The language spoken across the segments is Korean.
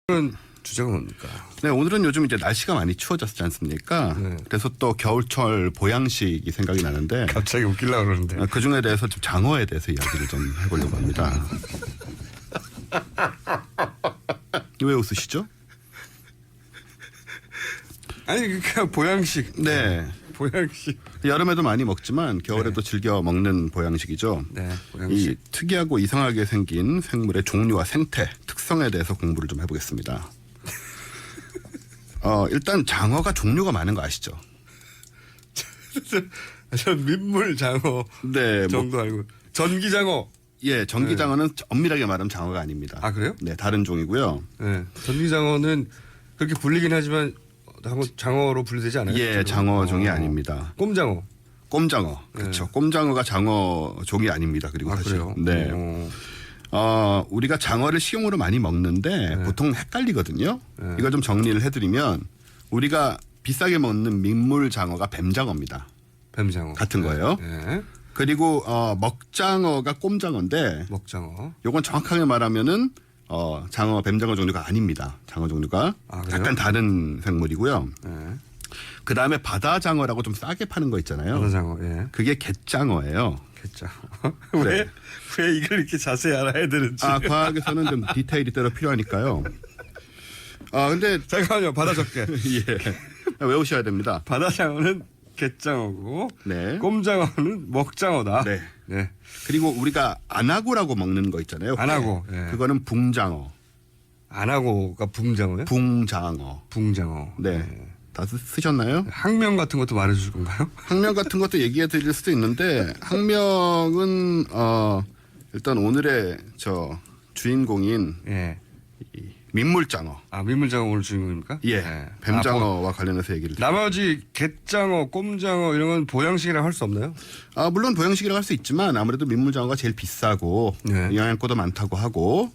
그런 주제가 뭡니까? 네, 오늘은 요즘 이제 날씨가 많이 추워졌지 않습니까? 네. 그래서 또 겨울철 보양식이 생각이 나는데 갑자기 웃기려고 그러는데. 그 중에 대해서 좀 장어에 대해서 이야기를 좀 해보려고 합니다. 왜 웃으시죠? 아니 그러니까 보양식. 네. 보양식. 여름에도 많이 먹지만 겨울에도 즐겨 먹는 보양식이죠. 네. 이 보양식. 특이하고 이상하게 생긴 생물의 종류와 생태, 특성에 대해서 공부를 좀 해보겠습니다. 일단 장어가 종류가 많은 거 아시죠? 전 민물 장어 네, 정도 알고. 전기 장어. 예, 전기장어는 엄밀하게 말하면 장어가 아닙니다. 아 그래요? 네, 다른 종이고요. 네. 전기 장어는 그렇게 불리긴 하지만 한번 장어로 분류되지 않아요? 예, 장어 종이 아닙니다. 꼼장어. 꼼장어. 그렇죠. 꼼장어가 장어 종이 아닙니다. 그리고 사실. 그래요? 네. 우리가 장어를 식용으로 많이 먹는데 보통 헷갈리거든요. 이거 좀 정리를 해드리면 우리가 비싸게 먹는 민물 장어가 뱀장어입니다. 뱀장어. 같은 거예요. 네. 그리고 먹장어가 꼼장어인데 먹장어. 요건 정확하게 말하면은 장어, 뱀장어 종류가 아닙니다. 장어 종류가 아, 그래요? 약간 다른 생물이고요. 네. 그 다음에 바다장어라고 좀 싸게 파는 거 있잖아요. 바다장어. 예. 그게 갯장어예요. 겠죠. 네. 왜 이걸 이렇게 자세히 알아야 되는지. 과학에서는 좀 디테일이 따로 필요하니까요. 근데 잠깐만요. 바다 적게. 예, 외우셔야 됩니다. 바다장어는 갯장어고 네. 꼼장어는 먹장어다. 네. 네. 그리고 우리가 안하고라고 먹는 거 있잖아요. 안하고. 회. 예. 그거는 붕장어. 안하고가 붕장어요? 붕장어. 붕장어. 네. 다 쓰셨나요? 학명 같은 것도 말해주실 건가요? 학명 같은 것도 얘기해 드릴 수도 있는데 학명은 일단 오늘의 주인공인 예. 민물장어. 민물장어 오늘 주인공입니까? 예. 네. 뱀장어와 관련해서 얘기를 나머지 갯장어, 꼼장어 이런 건 보양식이라 할 수 없나요? 물론 보양식이라고 할 수 있지만 아무래도 민물장어가 제일 비싸고 네. 영양가도 많다고 하고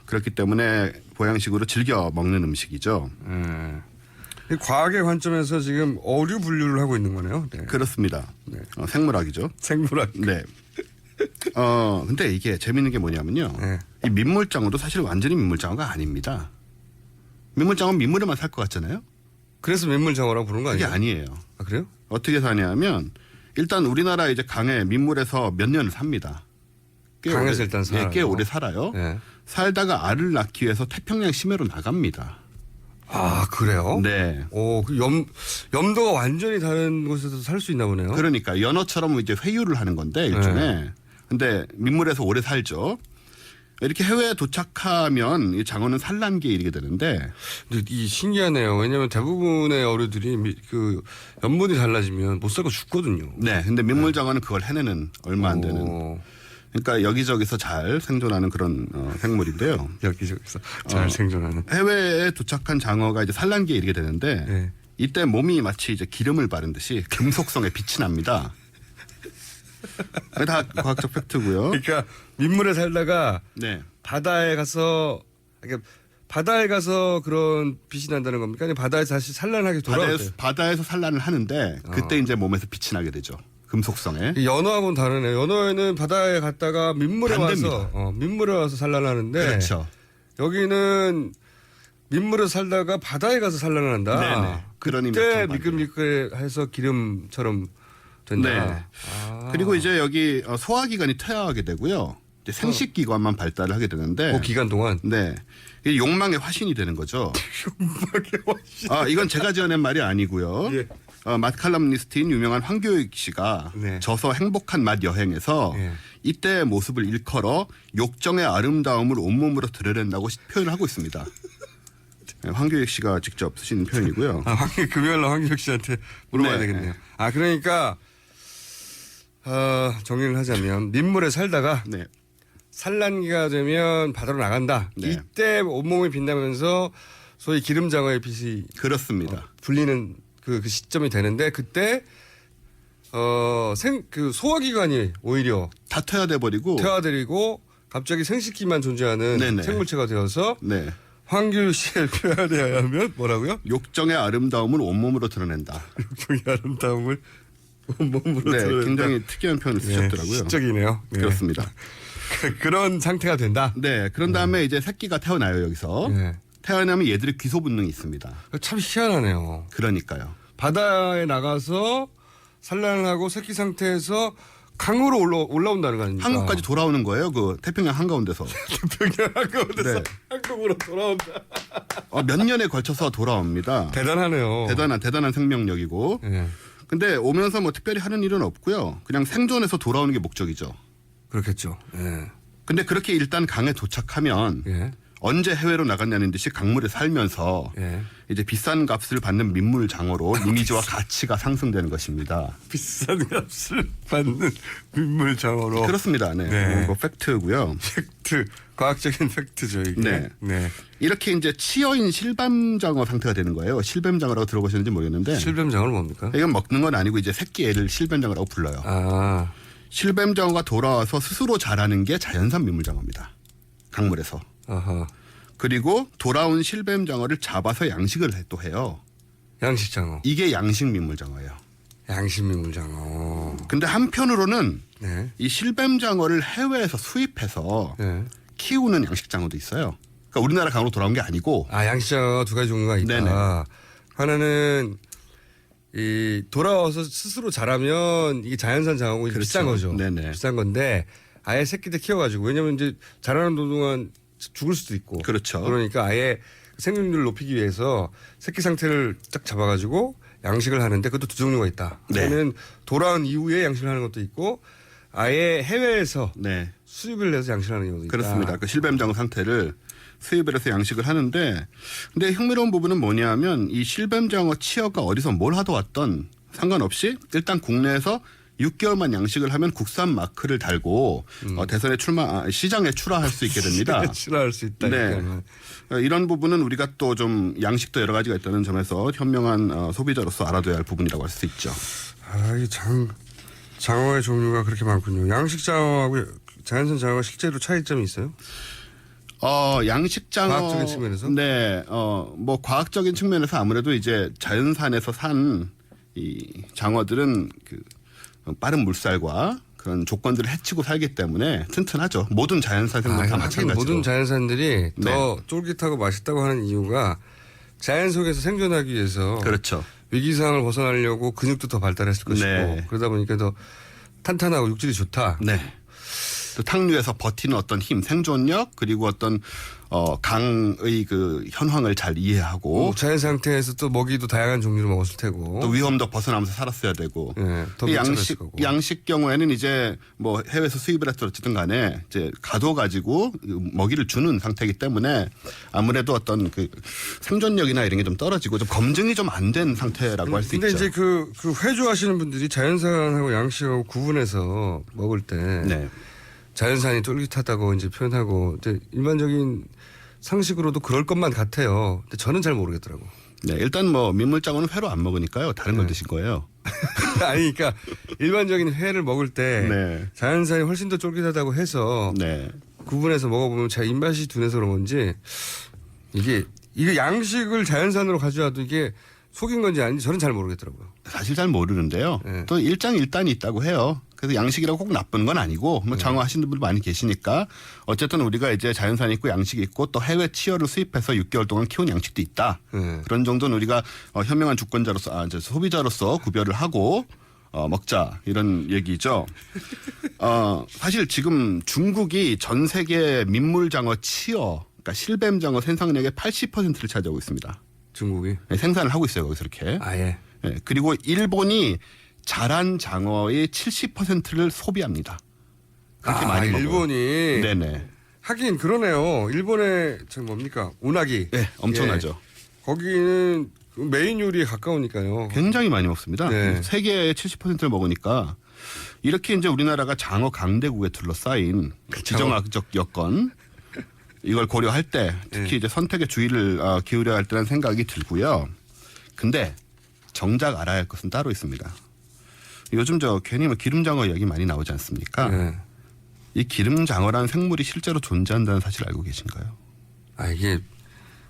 그렇기 때문에 보양식으로 즐겨 먹는 음식이죠. 이 과학의 관점에서 지금 어류 분류를 하고 있는 거네요. 네. 그렇습니다. 네. 생물학이죠. 생물학. 네. 근데 이게 재밌는 게 뭐냐면요. 네. 이 민물장어도 사실 완전히 민물장어가 아닙니다. 민물장어는 민물에만 살 것 같잖아요. 그래서 민물장어라고 부르는 거 그게 아니에요? 아니에요. 아, 그래요? 어떻게 사냐면 일단 우리나라 이제 강에 민물에서 몇 년을 삽니다. 강에서 일단 살아요. 꽤 오래 살아요. 네. 살다가 알을 낳기 위해서 태평양 심해로 나갑니다. 아, 그래요? 네. 그 염도가 완전히 다른 곳에서 살 수 있나 보네요. 그러니까 연어처럼 이제 회유를 하는 건데 일종의. 근데 민물에서 오래 살죠. 이렇게 해외에 도착하면 이 장어는 산란기에 이르게 되는데. 근데 이 신기하네요. 왜냐하면 대부분의 어류들이 그 염분이 달라지면 못 살고 죽거든요. 네. 근데 민물장어는 그걸 해내는 얼마 안 되는. 그러니까 여기저기서 잘 생존하는 그런 생물인데요. 여기저기서 잘 생존하는. 해외에 도착한 장어가 이제 산란기에 이르게 되는데 네. 이때 몸이 마치 이제 기름을 바른 듯이 금속성에 빛이 납니다. 다 과학적 팩트고요. 그러니까 민물에 살다가 네. 바다에 가서 그런 빛이 난다는 겁니까? 아니면 바다에서 다시 산란하게 돌아올 때? 바다에서 산란을 하는데 그때 이제 몸에서 빛이 나게 되죠. 금속성에. 연어하고는 다르네요. 연어에는 바다에 갔다가 민물에 반대입니다. 와서 산란하는데 그렇죠. 여기는 민물에 살다가 바다에 가서 산란을 한다. 네네. 그런 그때 의미죠. 미끌미끌해서 기름처럼 된다. 네. 그리고 이제 여기 소화기관이 퇴화하게 되고요. 이제 생식기관만 발달을 하게 되는데. 그 기간 동안. 네. 이게 욕망의 화신이 되는 거죠. 욕망의 화신. 이건 제가 지어낸 말이 아니고요. 예. 맛칼럼니스트인 유명한 황교익 씨가 네. 저서 행복한 맛 여행에서 예. 이때의 모습을 일컬어 욕정의 아름다움을 온몸으로 드러낸다고 표현을 하고 있습니다. 네, 황교익 씨가 직접 쓰신 표현이고요. 금요일날 황기혁 씨한테 물어봐야 네. 되겠네요. 그러니까 정리를 하자면 민물에 살다가 네. 산란기가 되면 바다로 나간다. 네. 이때 온몸이 빛나면서 소위 기름장어의 빛이 그렇습니다. 불리는 그 시점이 되는데 그때 소화기관이 오히려 다 퇴화돼 버리고. 퇴화되고 갑자기 생식기만 존재하는 네네. 생물체가 되어서 네. 황규 씨의 표현에 의하면 뭐라고요? 욕정의 아름다움을 온몸으로 드러낸다. 욕정의 아름다움을 온몸으로 네, 드러낸다. 굉장히 특이한 표현을 쓰셨더라고요. 시적이네요. 네. 그렇습니다. 그런 상태가 된다. 네, 그런 다음에 이제 새끼가 태어나요 여기서. 네. 태어나면 얘들이 귀소 본능이 있습니다. 참 희한하네요. 그러니까요. 바다에 나가서 산란을 하고 새끼 상태에서 강으로 올라온다는 거 아닙니까? 한국까지 돌아오는 거예요. 그 태평양 한가운데서. 태평양 한가운데서 네. 한국으로 돌아온다. 몇 년에 걸쳐서 돌아옵니다. 대단하네요. 대단한 생명력이고. 예. 근데 오면서 뭐 특별히 하는 일은 없고요. 그냥 생존해서 돌아오는 게 목적이죠. 그렇겠죠. 예. 근데 그렇게 일단 강에 도착하면 예. 언제 해외로 나갔냐는 듯이 강물에 살면서 예. 이제 비싼 값을 받는 민물 장어로 이미지와 가치가 상승되는 것입니다. 비싼 값을 받는 민물 장어로. 그렇습니다. 네. 네. 이거 팩트고요. 팩트, 과학적인 팩트죠, 이게. 네. 네. 이렇게 이제 치어인 실뱀 장어 상태가 되는 거예요. 실뱀 장어라고 들어보셨는지 모르겠는데 실뱀 장어는 뭡니까? 이건 먹는 건 아니고 이제 새끼 애를 실뱀 장어라고 불러요. 아, 실뱀 장어가 돌아와서 스스로 자라는 게 자연산 민물 장어입니다. 강물에서. 아하. 그리고 돌아온 실뱀 장어를 잡아서 양식을 또 해요. 양식 장어. 이게 양식 민물 장어예요. 양식 민물 장어. 근데 한편으로는 네. 이 실뱀 장어를 해외에서 수입해서 네. 키우는 양식 장어도 있어요. 그러니까 우리나라 강으로 돌아온 게 아니고. 아, 양식 장어 두 가지 종류가 있다. 네네. 하나는 이 돌아와서 스스로 자라면 이게 자연산 장어고 그렇죠. 비싼 거죠. 네네. 비싼 건데 아예 새끼들 키워가지고 왜냐면 이제 자라는 동안 죽을 수도 있고. 그렇죠. 그러니까 아예 생존율을 높이기 위해서 새끼 상태를 딱 잡아가지고 양식을 하는데 그것도 두 종류가 있다. 네. 하나는 돌아온 이후에 양식을 하는 것도 있고 아예 해외에서 네. 수입을 해서 양식을 하는 경우도 있다. 그렇습니다. 그 실뱀 장어 상태를 수입을 해서 양식을 하는데 근데 흥미로운 부분은 뭐냐면 이 실뱀 장어 치어가 어디서 뭘 하다 왔던 상관없이 일단 국내에서 6개월만 양식을 하면 국산 마크를 달고 대선에 시장에 출하할 수 있게 됩니다. 출하할 수 있다. 네. 이런 부분은 우리가 또 좀 양식도 여러 가지가 있다는 점에서 현명한 소비자로서 알아둬야 할 부분이라고 할 수 있죠. 아, 이 장어의 종류가 그렇게 많군요. 양식 장어하고 자연산 장어가 실제로 차이점이 있어요? 양식 장어 과학적인 측면에서? 네. 뭐 과학적인 측면에서 아무래도 이제 자연산에서 산 이 장어들은 그 빠른 물살과 그런 조건들을 해치고 살기 때문에 튼튼하죠. 모든 자연산 생물 다 하긴 마찬가지로. 모든 자연산들이 네. 더 쫄깃하고 맛있다고 하는 이유가 자연 속에서 생존하기 위해서 그렇죠. 위기상을 벗어나려고 근육도 더 발달했을 것이고 네. 그러다 보니까 더 탄탄하고 육질이 좋다. 네. 또 탕류에서 버티는 어떤 힘, 생존력 그리고 어떤 강의 그 현황을 잘 이해하고 자연 상태에서 또 먹이도 다양한 종류를 먹었을 테고 또 위험도 벗어나면서 살았어야 되고. 네, 더 이 민첩했을 거고. 양식 경우에는 이제 뭐 해외에서 수입을 해서 어쨌든 간에 이제 가둬가지고 먹이를 주는 상태이기 때문에 아무래도 어떤 그 생존력이나 이런 게 좀 떨어지고 좀 검증이 좀 안 된 상태라고 할 수 있죠. 근데 이제 그 회주하시는 분들이 자연산하고 양식하고 구분해서 먹을 때 네. 자연산이 쫄깃하다고 이제 표현하고 이제 일반적인 상식으로도 그럴 것만 같아요. 근데 저는 잘 모르겠더라고. 네, 일단 뭐 민물장어는 회로 안 먹으니까요. 다른 걸 드신 거예요. 아니, 그러니까 일반적인 회를 먹을 때 네. 자연산이 훨씬 더 쫄깃하다고 해서 네. 구분해서 먹어보면 제 입맛이 둔해서 그런 건지 이게 양식을 자연산으로 가져와도 이게 속인 건지 아닌지 저는 잘 모르겠더라고요. 사실 잘 모르는데요. 네. 또 일장일단이 있다고 해요. 그래서 양식이라고 꼭 나쁜 건 아니고 뭐 장어 하시는 분들 많이 계시니까 어쨌든 우리가 이제 자연산이 있고 양식이 있고 또 해외 치어를 수입해서 6개월 동안 키운 양식도 있다. 네. 그런 정도는 우리가 현명한 주권자로서 이제 소비자로서 구별을 하고 먹자 이런 얘기죠. 사실 지금 중국이 전 세계 민물장어 치어 그러니까 실뱀장어 생산량의 80%를 차지하고 있습니다. 중국이. 네, 생산을 하고 있어요 거기서 이렇게. 아예. 네, 그리고 일본이 자란 장어의 70%를 소비합니다. 그렇게 많이 먹어요. 일본이. 네네. 하긴 그러네요. 일본의 뭡니까 운하기. 네, 엄청나죠. 예. 거기는 메인 요리에 가까우니까요. 굉장히 많이 먹습니다. 네. 세계의 70%를 먹으니까 이렇게 이제 우리나라가 장어 강대국에 둘러싸인 지정학적 여건 이걸 고려할 때 특히 이제 선택의 주의를 기울여야 할 때라는 생각이 들고요. 근데 정작 알아야 할 것은 따로 있습니다. 요즘 괜히 뭐 기름장어 이야기 많이 나오지 않습니까? 네. 이 기름장어라는 생물이 실제로 존재한다는 사실 알고 계신가요? 이게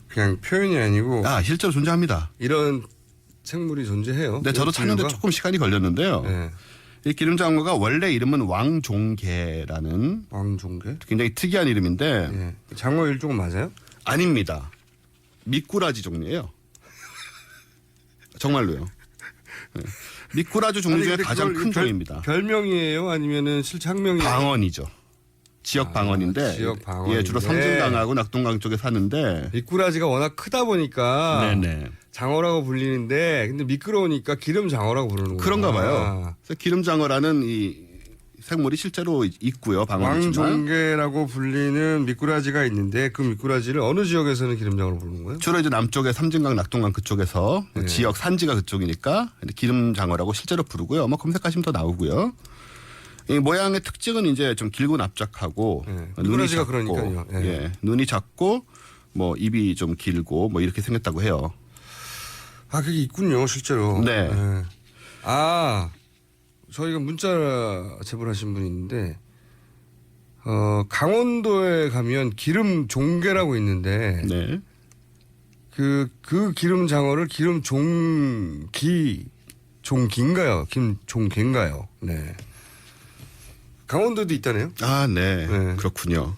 그냥 표현이 아니고 실제로 존재합니다. 이런 생물이 존재해요. 네, 저도 찾는데 조금 시간이 걸렸는데요. 네. 이 기름장어가 원래 이름은 왕종개라는 왕종개? 굉장히 특이한 이름인데 예. 장어 일종은 맞아요? 아닙니다. 미꾸라지 종류예요. 정말로요. 네. 미꾸라지 종류 중에 근데 가장 그걸 큰 종입니다. 별명이에요? 아니면은 실제 학명이에요? 방언이죠. 지역 방언인데 지역 방언인데. 예, 주로 섬진강하고 낙동강 쪽에 사는데 미꾸라지가 워낙 크다 보니까 네네. 장어라고 불리는데 근데 미끄러우니까 기름 장어라고 부르는 거예요. 그런가 봐요. 그래서 기름장어라는 이 생물이 실제로 있고요. 방언이지만 왕종개라고 불리는 미꾸라지가 있는데 그 미꾸라지를 어느 지역에서는 기름장어로 부르는 거예요? 주로 이제 남쪽에 삼진강, 낙동강 그쪽에서 네. 지역 산지가 그쪽이니까 기름장어라고 실제로 부르고요. 뭐 검색하시면 더 나오고요. 이 모양의 특징은 이제 좀 길고 납작하고 네. 눈이 미꾸라지가 작고, 그러니까요. 네. 예, 눈이 작고 뭐 입이 좀 길고 뭐 이렇게 생겼다고 해요. 아 그게 있군요 실제로. 네. 아 저희가 문자 제보하신 분이 있는데 강원도에 가면 기름 종개라고 있는데 네. 그 기름 장어를 기름 종기인가요? 기름 종개인가요? 네. 강원도도 있다네요. 아, 네. 네. 그렇군요.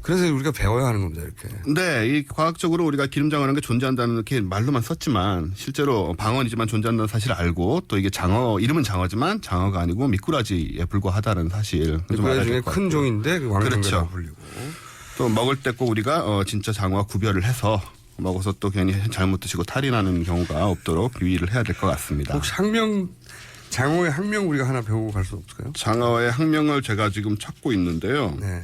그래서 우리가 배워야 하는 겁니다, 이렇게. 네, 이 과학적으로 우리가 기름장어라는 게 존재한다는 이렇게 말로만 썼지만 실제로 방언이지만 존재한다는 사실을 알고 또 이게 장어 이름은 장어지만 장어가 아니고 미꾸라지에 불과하다는 사실. 미꾸라지 중에 큰 종인데 그 왕종개라고 그렇죠. 불리고. 또 먹을 때 꼭 우리가 진짜 장어와 구별을 해서 먹어서 또 괜히 잘못 드시고 탈이 나는 경우가 없도록 유의를 해야 될 것 같습니다. 혹시 장어의 학명 우리가 하나 배우고 갈 수 없을까요? 장어의 학명을 제가 지금 찾고 있는데요. 네.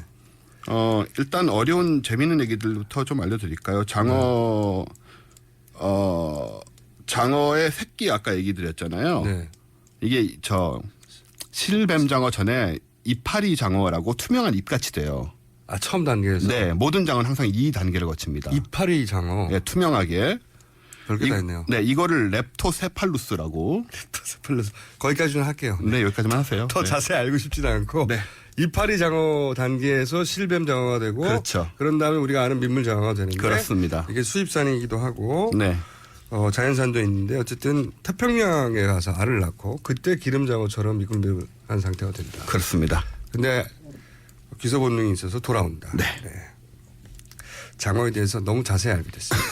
일단 어려운 재미있는 얘기들부터 좀 알려드릴까요? 장어의 새끼 아까 얘기 드렸잖아요. 네. 이게 실뱀장어 전에 이파리 장어라고 투명한 입같이 돼요. 아, 처음 단계에서? 네, 모든 장어는 항상 이 단계를 거칩니다. 이파리 장어. 네, 투명하게. 별게 다 있네요. 네, 이거를 렙토세팔루스라고. 거기까지는 할게요. 네, 여기까지만 하세요. 더 네. 자세히 알고 싶지는 않고. 네. 이파리 장어 단계에서 실뱀 장어가 되고. 그렇죠. 그런 다음에 우리가 아는 민물 장어가 되는데. 그렇습니다. 이게 수입산이기도 하고. 네. 자연산도 있는데 어쨌든 태평양에 가서 알을 낳고 그때 기름 장어처럼 미끌미끌한 상태가 된다. 그렇습니다. 근데 기소 본능이 있어서 돌아온다. 네. 장어에 대해서 너무 자세히 알게 됐습니다.